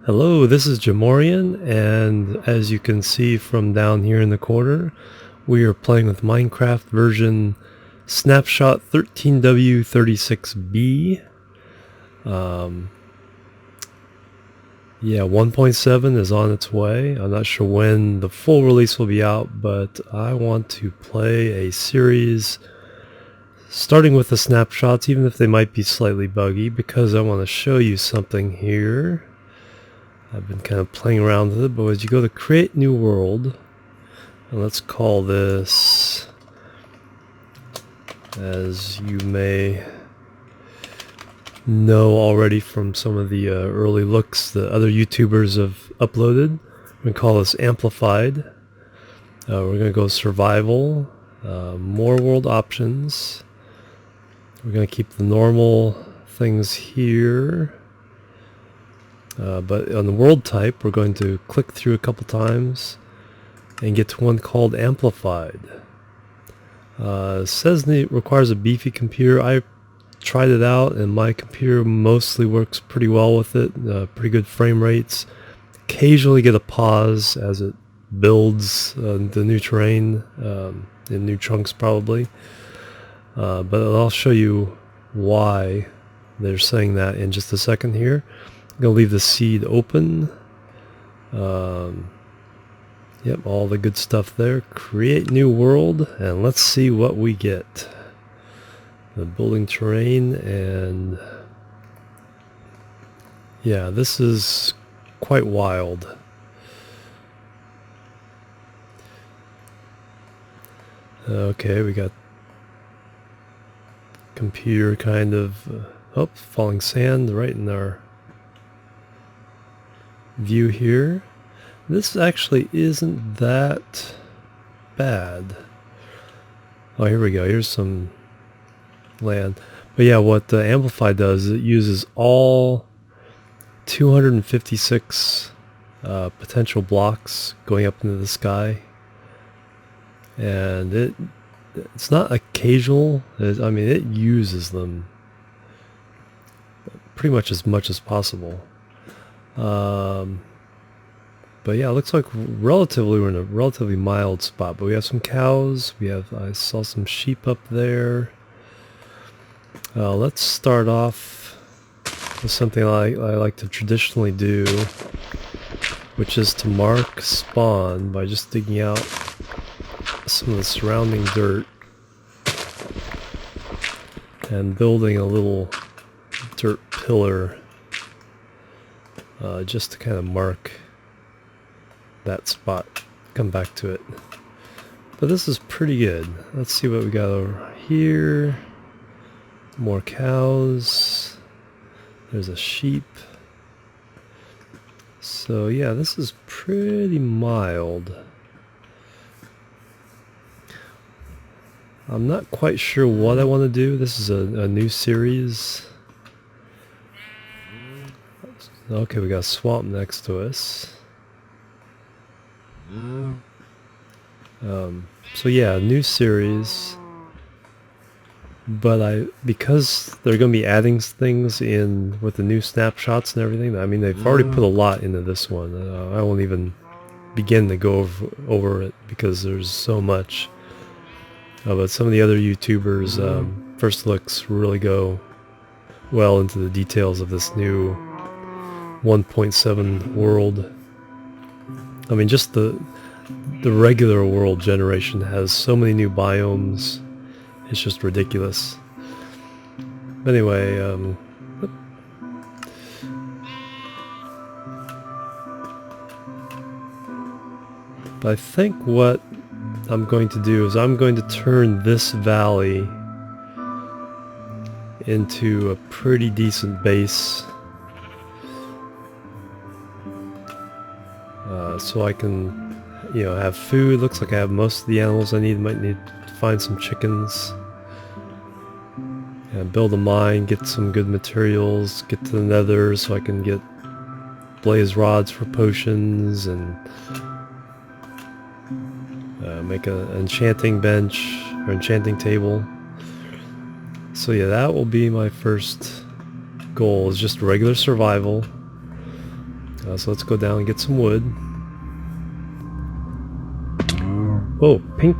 Hello, this is Jimorian, and as you can see from down here in the corner, we are playing with Minecraft version snapshot 13W36B. Yeah, 1.7 is on its way. I'm not sure when the full release will be out, but I want to play a series starting with the snapshots, even if they might be slightly buggy, because I want to show you something here. I've been kind of playing around with it, but as you go to create new world, and let's call this, as you may know already from some of the early looks that other YouTubers have uploaded, we're going to call this Amplified. We're going to go survival, more world options. We're going to keep the normal things here. But on the world type, we're going to click through a couple times and get to one called Amplified. It says it requires a beefy computer. I tried it out and my computer mostly works pretty well with it. Pretty good frame rates. Occasionally get a pause as it builds the new terrain in new chunks probably. But I'll show you why they're saying that in just a second here. I'm going to leave the seed open. Yep, all the good stuff there. Create new world, and let's see what we get. The building terrain, and yeah, this is quite wild. Okay, we got computer kind of, falling sand right in our view here. This actually isn't that bad. Oh, here we go. Here's some land. But yeah, what the Amplify does is it uses all 256 potential blocks going up into the sky. And it's not occasional. I mean, it uses them pretty much as possible. But yeah, it looks like we're in a relatively mild spot. But we have some cows. I saw some sheep up there. Let's start off with something I like to traditionally do, which is to mark spawn by just digging out some of the surrounding dirt and building a little dirt pillar just to kind of mark that spot. Come back to it. But this is pretty good. Let's see what we got over here. More cows. There's a sheep. So yeah, this is pretty mild. I'm not quite sure what I want to do. This is a new series. Okay, we got a swamp next to us. So yeah, new series. But because they're going to be adding things in with the new snapshots and everything, I mean, they've already put a lot into this one. I won't even begin to go over it because there's so much. But some of the other YouTubers' first looks really go well into the details of this new 1.7 world. I mean, just the regular world generation has so many new biomes. It's just ridiculous. But anyway, but I think what I'm going to do is I'm going to turn this valley into a pretty decent base. So I can, have food. Looks like I have most of the animals I need. Might need to find some chickens. And build a mine, get some good materials, get to the nether so I can get blaze rods for potions and make an enchanting bench or enchanting table. So yeah, that will be my first goal, is just regular survival. So let's go down and get some wood. Oh, pink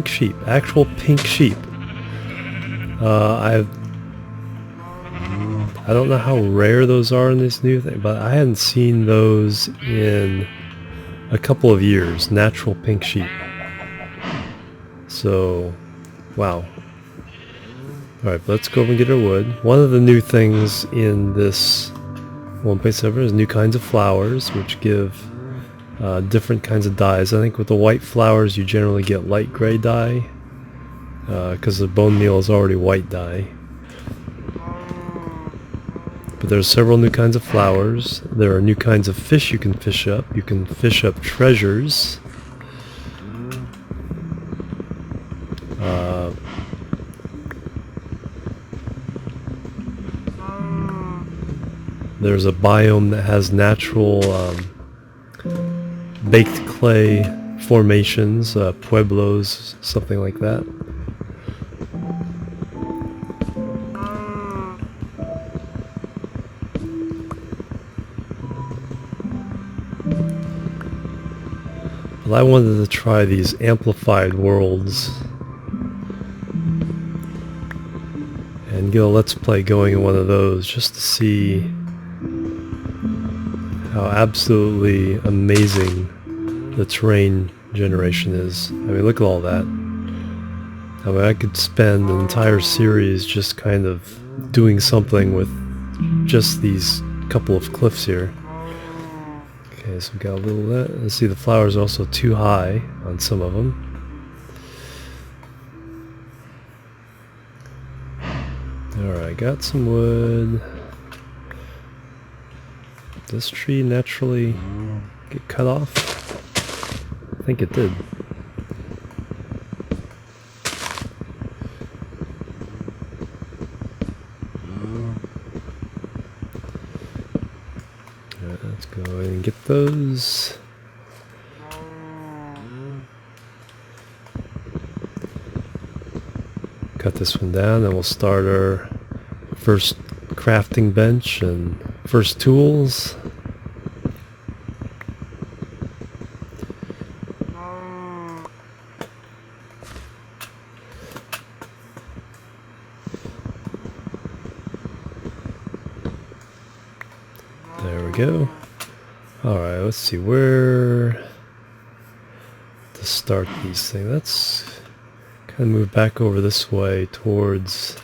sheep, actual pink sheep. I don't know how rare those are in this new thing, but I hadn't seen those in a couple of years. Natural pink sheep. So, wow. Alright, let's go over and get our wood. One of the new things in this 1.7 is new kinds of flowers, which give different kinds of dyes. I think with the white flowers you generally get light gray dye, because the bone meal is already white dye. But there's several new kinds of flowers. There are new kinds of fish you can fish up. You can fish up treasures. There's a biome that has natural baked clay formations, pueblos, something like that. But I wanted to try these amplified worlds and get a let's play going in one of those just to see how absolutely amazing the terrain generation is. I mean, look at all that. I mean, I could spend an entire series just kind of doing something with just these couple of cliffs here. Okay, so we got a little of that. Let's see, the flowers are also too high on some of them. Alright, got some wood. Did this tree naturally get cut off? I think it did. Alright, let's go ahead and get those. Cut this one down, and we'll start our first crafting bench and first tools. There we go. Alright, let's see where to start these things. Let's kind of move back over this way towards,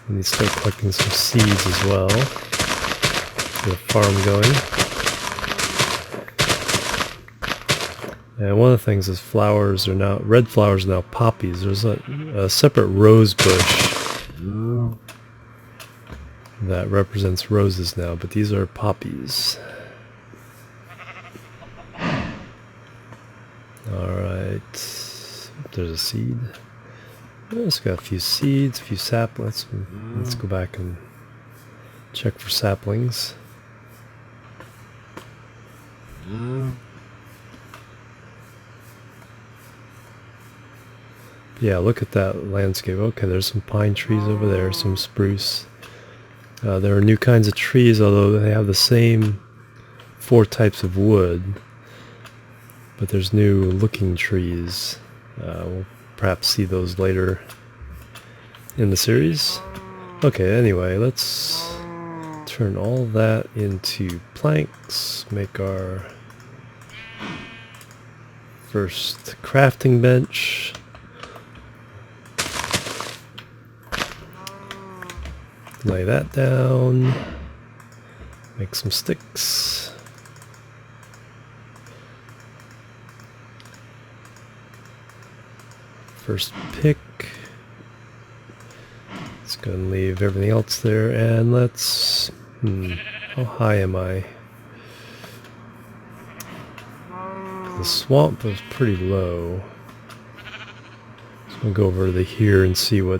we need to start collecting some seeds as well. Get a farm going. And one of the things is flowers are now, red flowers are now poppies. There's a separate rose bush that represents roses now, but these are poppies. Alright, there's a seed. It's got a few seeds, a few saplings. Let's go back and check for saplings. Yeah, look at that landscape. Okay, there's some pine trees over there, some spruce. There are new kinds of trees, although they have the same 4 types of wood. But there's new looking trees. We'll perhaps see those later in the series. Okay, anyway, let's turn all that into planks. Make our first crafting bench. Lay that down. Make some sticks. First pick. Let's go and leave everything else there, and let's... how high am I? The swamp was pretty low. So I'll go over to here and see what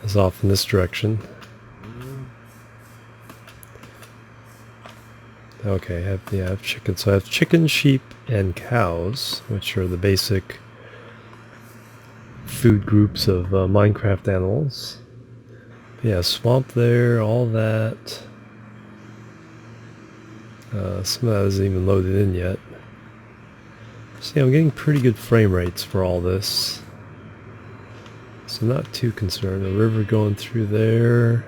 is off in this direction. Okay, I have chicken. So I have chicken, sheep, and cows, which are the basic food groups of Minecraft animals. Yeah, swamp there, all that. Some of that isn't even loaded in yet. See, I'm getting pretty good frame rates for all this. So not too concerned. A river going through there.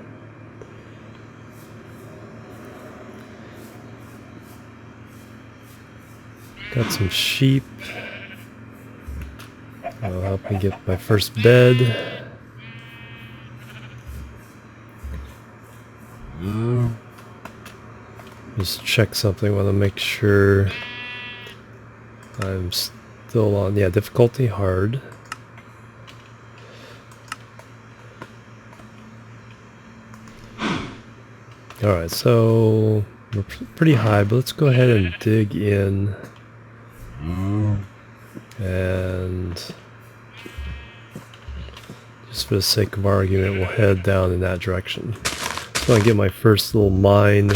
Got some sheep. That'll help me get my first bed. Just check something. Want to make sure I'm still on, yeah, difficulty hard. Alright, so we're pretty high, but let's go ahead and dig in. And just for the sake of argument, we'll head down in that direction. So I get my first little mining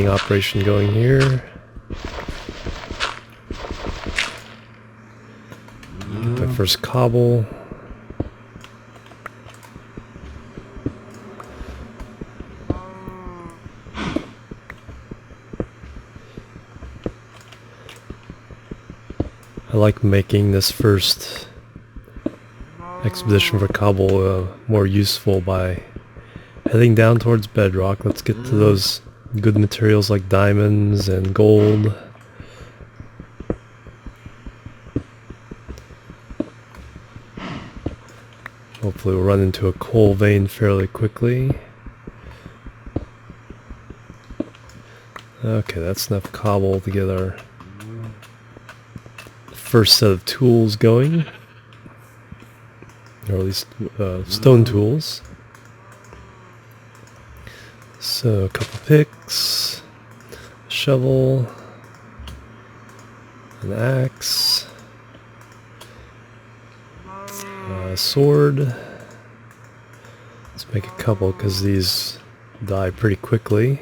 operation going here. My first cobble. I like making this first expedition for cobble more useful by heading down towards bedrock. Let's get to those good materials like diamonds and gold. Hopefully we'll run into a coal vein fairly quickly. Okay, that's enough cobble to get our first set of tools going, or at least stone tools. So a couple picks, a shovel, an axe, a sword. Let's make a couple because these die pretty quickly.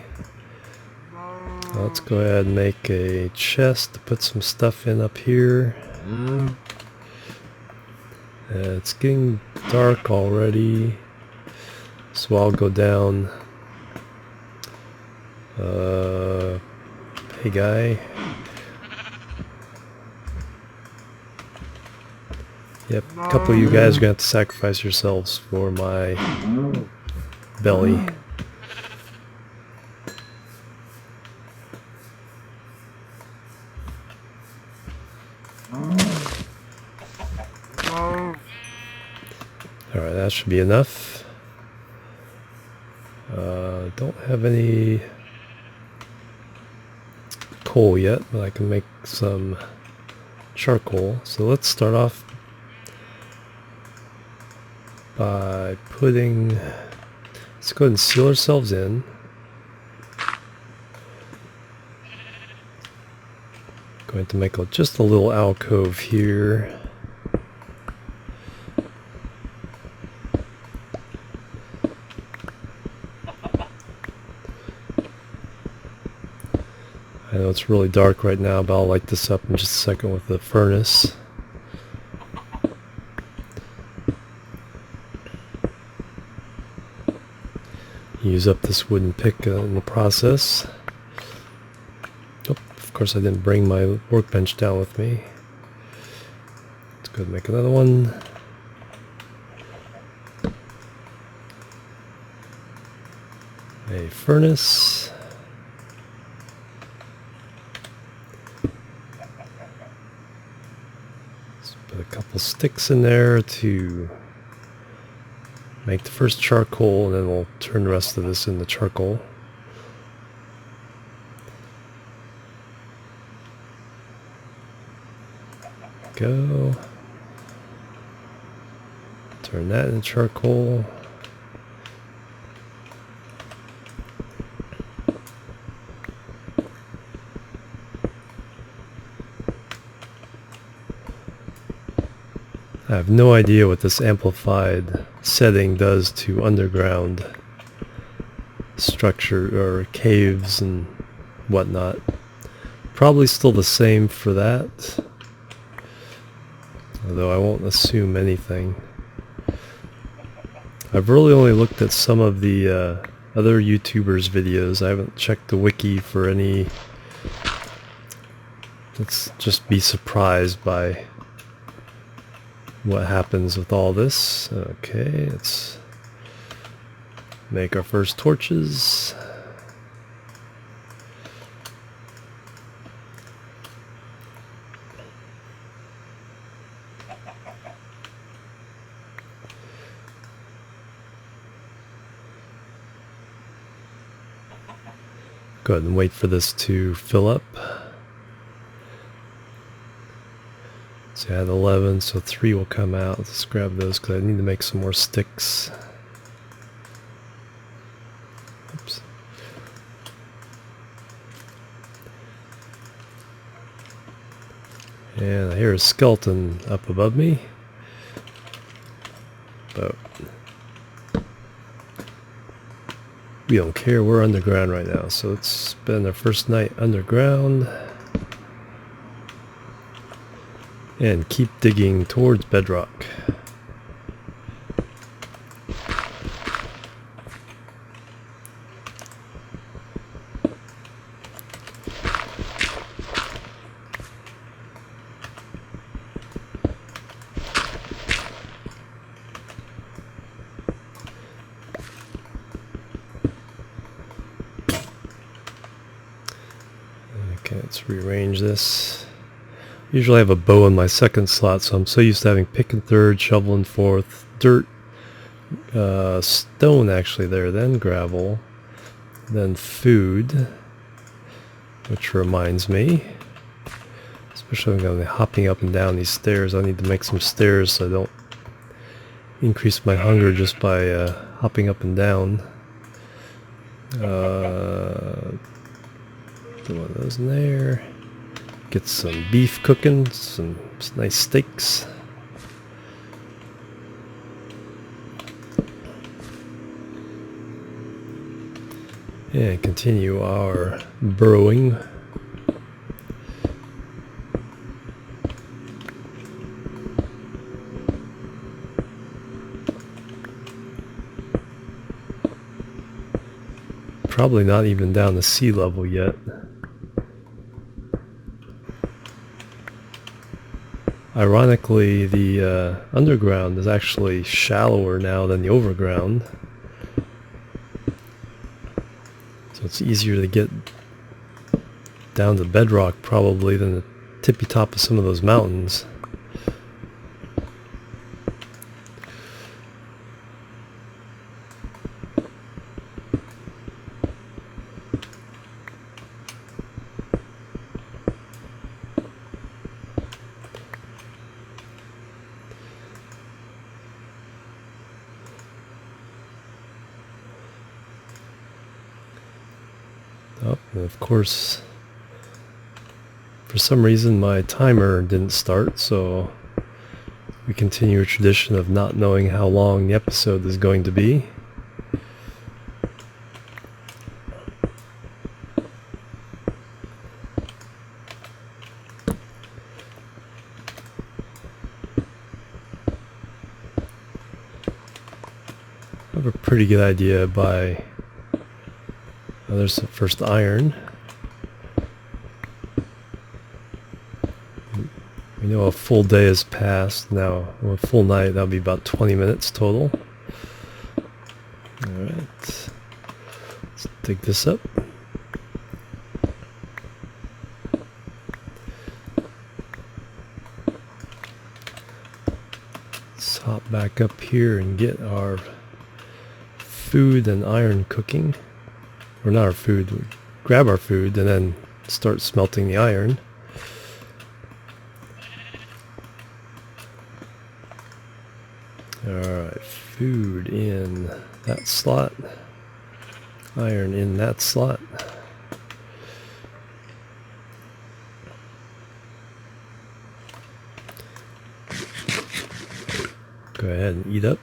Let's go ahead and make a chest to put some stuff in up here. It's getting dark already, so I'll go down. Hey guy. Yep, a couple of you guys are going to have to sacrifice yourselves for my belly. Alright, that should be enough. Don't have any coal yet, but I can make some charcoal. So let's start off by putting, let's go ahead and seal ourselves in. Going to make just a little alcove here. I know it's really dark right now, but I'll light this up in just a second with the furnace. Use up this wooden pick in the process. Oh, of course I didn't bring my workbench down with me. Let's go ahead and make another one. A furnace. Let's put a couple sticks in there to make the first charcoal, and then we'll turn the rest of this into charcoal. Go. Turn that into charcoal. I have no idea what this amplified setting does to underground structure or caves and whatnot. Probably still the same for that, although I won't assume anything. I've really only looked at some of the other YouTubers' videos. I haven't checked the wiki for any. Let's just be surprised by what happens with all this. Okay, let's make our first torches. Go ahead and wait for this to fill up. So I had 11, so 3 will come out. Let's grab those because I need to make some more sticks. Oops. And I hear a skeleton up above me. But we don't care, we're underground right now. So let's spend our first night underground. And keep digging towards bedrock. Okay, let's rearrange this. Usually I have a bow in my second slot, so I'm so used to having pick in third, shovel in fourth, dirt, stone actually there, then gravel, then food, which reminds me, especially when I'm going to be hopping up and down these stairs, I need to make some stairs so I don't increase my hunger just by hopping up and down. Put one of those in there. Get some beef cooking, some nice steaks. And continue our burrowing. Probably not even down to sea level yet. Ironically, the underground is actually shallower now than the overground. So it's easier to get down to bedrock probably than the tippy top of some of those mountains. Oh, and of course, for some reason my timer didn't start, so we continue a tradition of not knowing how long the episode is going to be. I have a pretty good idea by... Oh, there's the first iron. We know a full day has passed now. Well, a full night, that'll be about 20 minutes total. Alright. Let's dig this up. Let's hop back up here and get our food and iron cooking. Or not our food, we grab our food and then start smelting the iron. Alright, food in that slot, iron in that slot. Go ahead and eat up.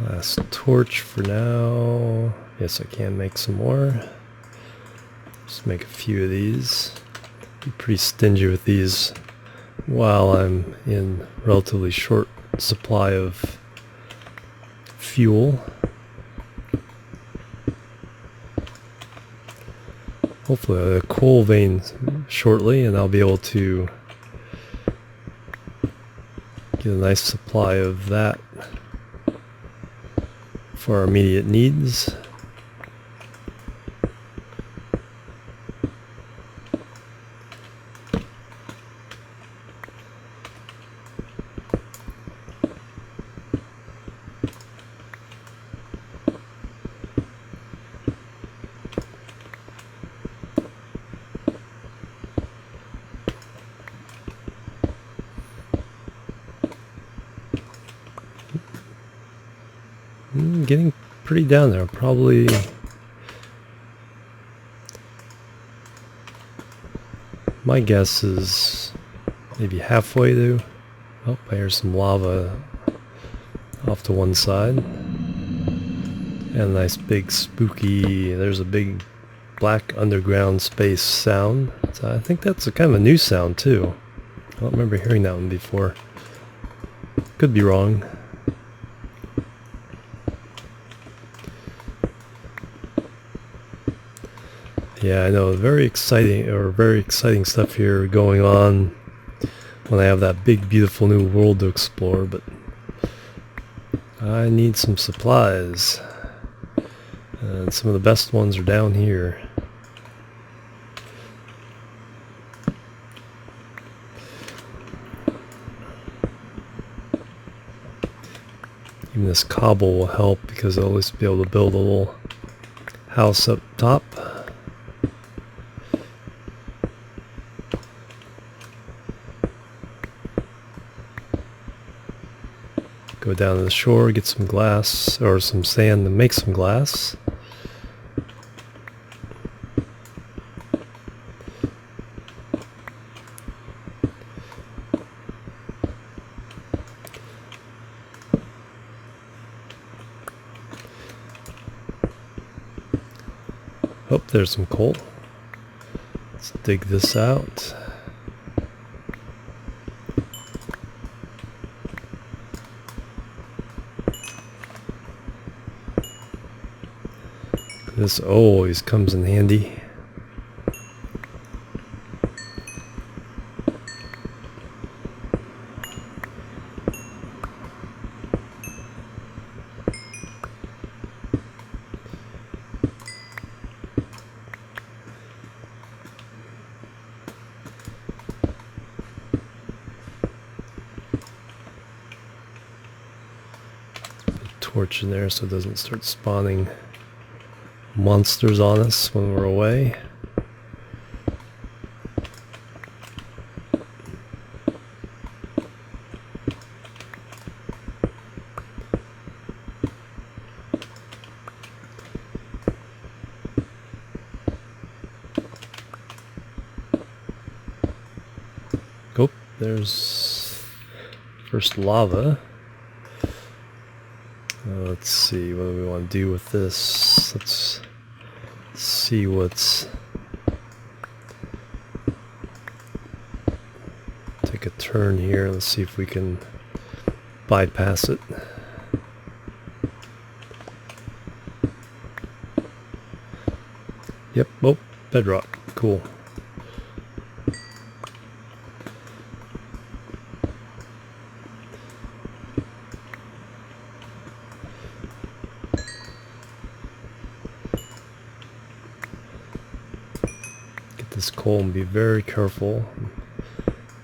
Last torch for now. Yes, I can make some more. Just make a few of these. Be pretty stingy with these while I'm in relatively short supply of fuel. Hopefully a coal vein shortly, and I'll be able to get a nice supply of that for our immediate needs. Getting pretty down there. Probably my guess is maybe halfway to. Oh, I hear some lava off to one side. And a nice big spooky, there's a big black underground space sound. So I think that's a kind of a new sound too. I don't remember hearing that one before. Could be wrong. Yeah, I know, very exciting stuff here going on when I have that big beautiful new world to explore, but I need some supplies, and some of the best ones are down here. Even this cobble will help because I'll always be able to build a little house up top. Go down to the shore, get some glass or some sand to make some glass. Oh, there's some coal. Let's dig this out. This always comes in handy. Put a torch in there so it doesn't start spawning monsters on us when we're away. Oh, there's first lava. Let's see, what do we want to do with this? Let's see what's... Take a turn here. Let's see if we can bypass it. Yep, oh, bedrock. Cool. This coal and be very careful.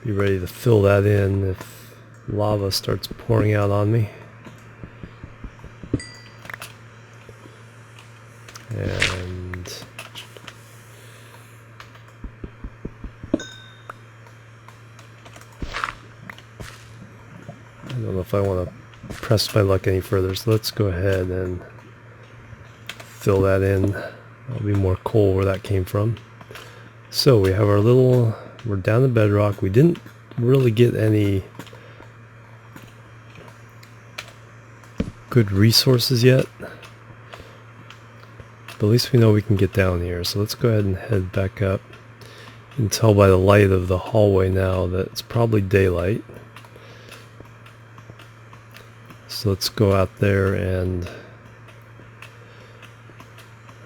Be ready to fill that in if lava starts pouring out on me. And I don't know if I want to press my luck any further, so let's go ahead and fill that in. There'll be more coal where that came from. So we have our little, we're down to bedrock. We didn't really get any good resources yet. But at least we know we can get down here. So let's go ahead and head back up. You can tell by the light of the hallway now that it's probably daylight. So let's go out there and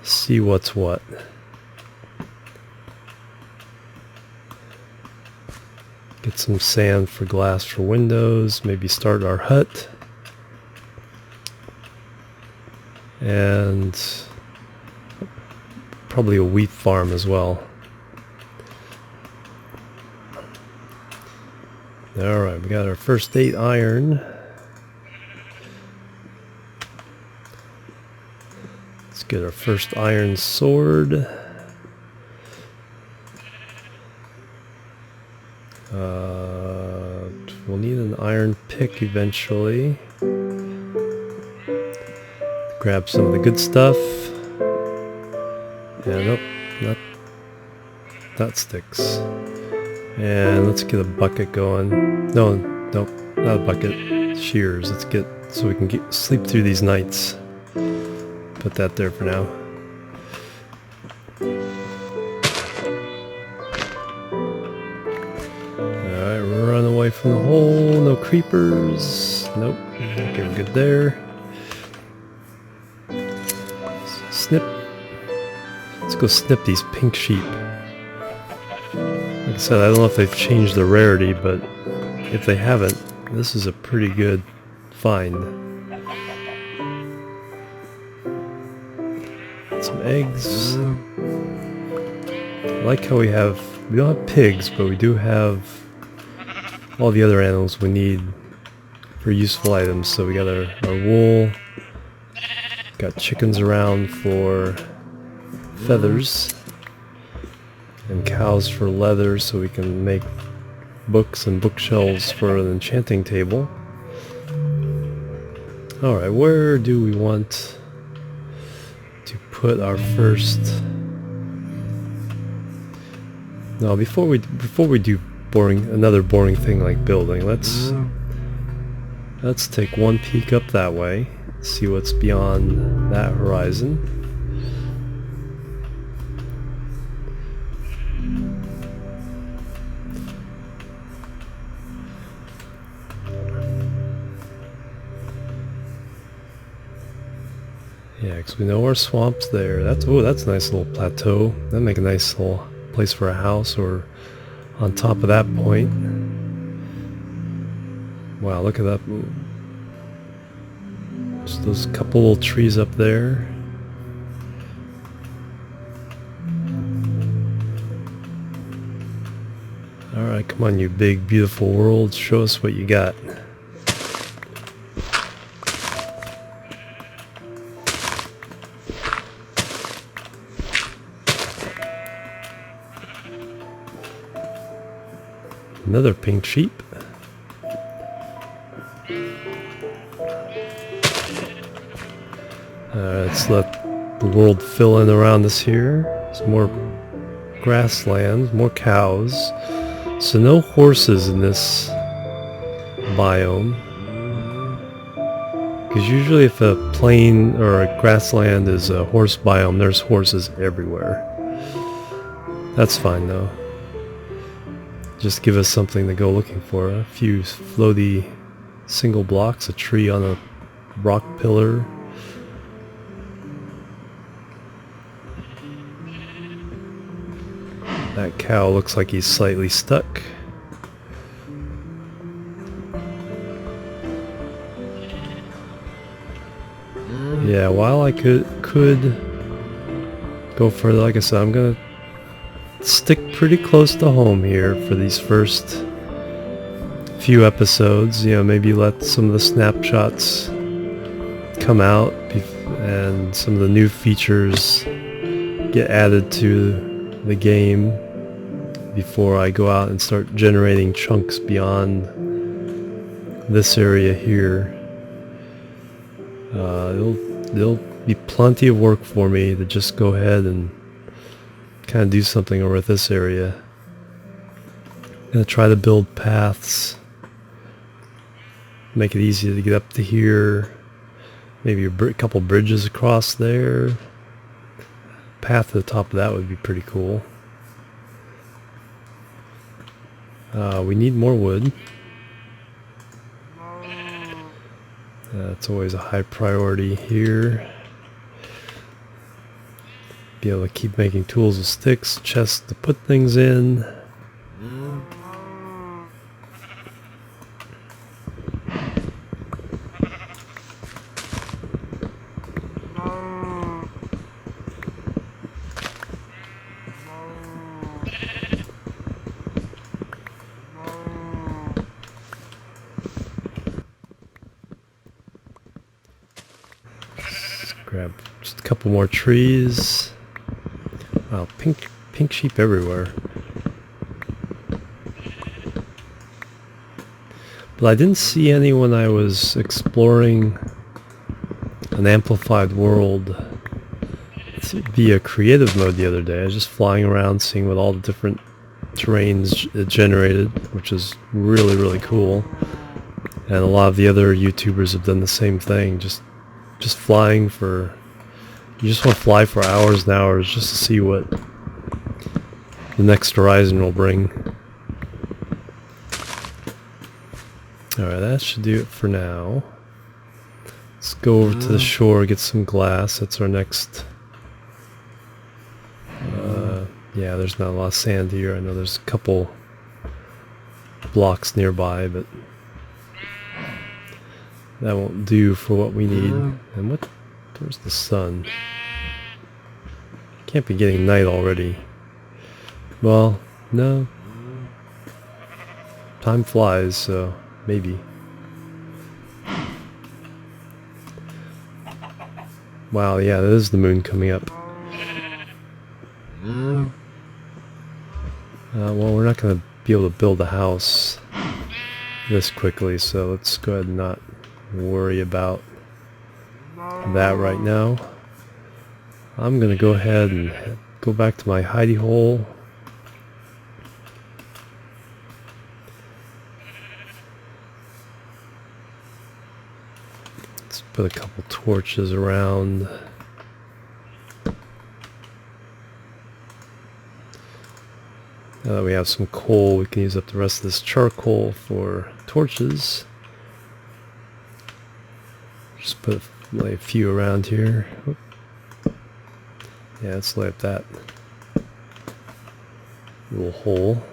see what's what. Get some sand for glass for windows, maybe start our hut. And probably a wheat farm as well. Alright, we got our first 8 iron. Let's get our first iron sword. We'll need an iron pick eventually. Grab some of the good stuff. Yeah, nope, that sticks. And let's get a bucket going. Nope, not a bucket. Shears. Let's get so we can sleep through these nights. Put that there for now. Alright, run away from the hole. No creepers. Nope. Okay, we're good there. Snip. Let's go snip these pink sheep. Like I said, I don't know if they've changed the rarity, but if they haven't, this is a pretty good find. Some eggs. I like how we don't have pigs, but we do have all the other animals we need for useful items. So we got our wool, got chickens around for feathers, and cows for leather so we can make books and bookshelves for an enchanting table. Alright, where do we want to put our first... No, before we do another boring thing like building, let's take one peek up that way, see what's beyond that horizon. Yeah, because we know our swamp's there. That's a nice little plateau. That'd make a nice little place for a house, or on top of that point. Wow, look at that. Just those couple little trees up there. Alright, come on, you big, beautiful world. Show us what you got. Another pink sheep. Let's let the world fill in around us here. Some more grasslands, more cows. So no horses in this biome. Because usually if a plain or a grassland is a horse biome, there's horses everywhere. That's fine though. Just give us something to go looking for. A few floaty single blocks, a tree on a rock pillar. That cow looks like he's slightly stuck. Yeah, while I could go further, like I said, I'm gonna stick pretty close to home here for these first few episodes. You know, maybe let some of the snapshots come out and some of the new features get added to the game before I go out and start generating chunks beyond this area here. There'll be plenty of work for me to just go ahead and kind of do something over at this area. I'm gonna try to build paths, make it easy to get up to here. Maybe a couple bridges across there. Path to the top of that would be pretty cool. We need more wood. That's always a high priority here. Be able to keep making tools with sticks, chests to put things in. Grab just a couple more trees. Wow, pink sheep everywhere. But I didn't see any when I was exploring an amplified world via creative mode the other day. I was just flying around seeing what all the different terrains it generated, which is really, really cool. And a lot of the other YouTubers have done the same thing, just flying for... You just want to fly for hours and hours just to see what the next horizon will bring. Alright, that should do it for now. Let's go over to the shore, get some glass. That's our next... yeah, there's not a lot of sand here. I know there's a couple blocks nearby, but that won't do for what we need. And what? Where's the sun? Can't be getting night already. Well, no. Time flies, so maybe. Wow, yeah, that is the moon coming up. Well, we're not going to be able to build a house this quickly, so let's go ahead and not worry about that right now. I'm going to go ahead and go back to my hidey hole. Let's put a couple torches around. Now that we have some coal, we can use up the rest of this charcoal for torches. Just put lay a few around here. Oop. Yeah, let's lay up that little hole.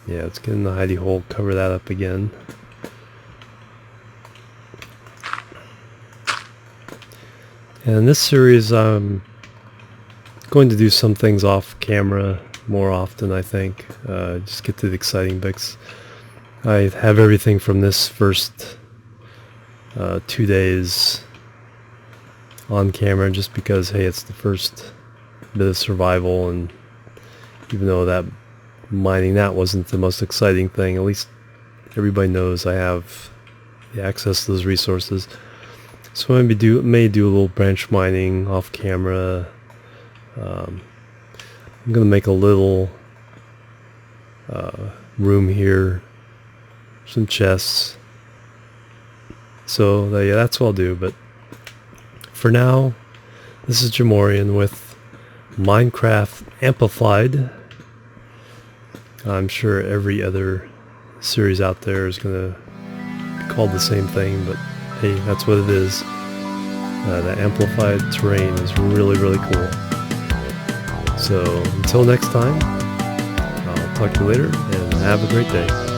Yeah, let's get in the hidey hole, cover that up again. And in this series, I'm going to do some things off camera more often, I think. Just get to the exciting bits. I have everything from this first 2 days on camera just because, hey, it's the first bit of survival, and even though that mining that wasn't the most exciting thing, at least everybody knows I have the access to those resources. So I may do a little branch mining off camera. I'm gonna make a little room here, some chests. So yeah, that's what I'll do. But for now, this is Jimorian with Minecraft Amplified. I'm sure every other series out there is gonna be called the same thing, but hey, that's what it is. The amplified terrain is really, really cool. So until next time, I'll talk to you later, and have a great day.